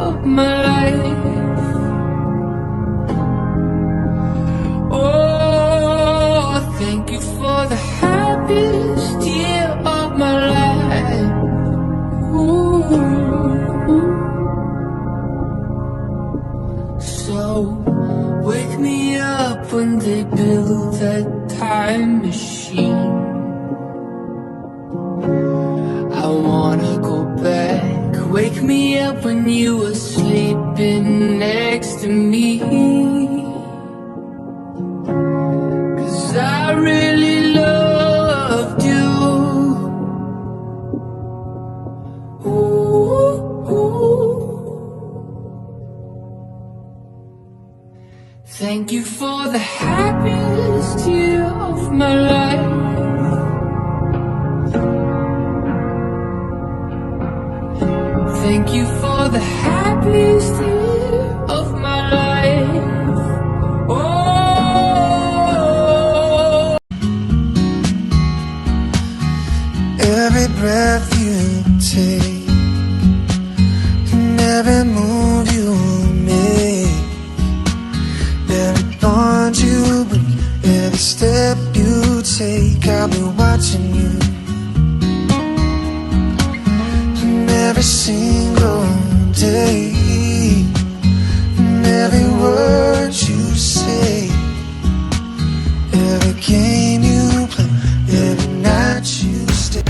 of my life. Oh, thank you for the happiest year of my life. Ooh. So wake me up when they build that time machine. I wanna go back. Wake me up when you were sleeping next to me. 'Cause I really loved you. Ooh, ooh. Thank you for the happiest year of my life. Thank you for the happiest year of my life. Oh, every breath you take and every move you make, every bond you break, every step you take, I'll be watching you. And every single day, and every word you say, every game you play, every night you stay.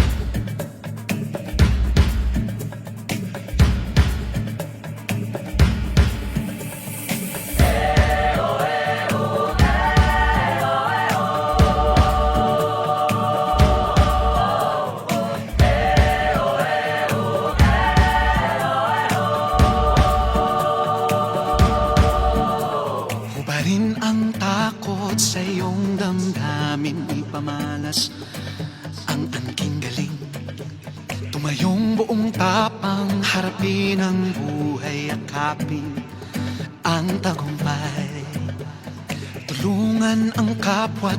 Hubarin ang takot sa iyong damdamin, ipamalas ang angking galing. Tumayong buong tapang, harapin ang buhay, akapin ang tagumpay. Tulungan ang kapwa.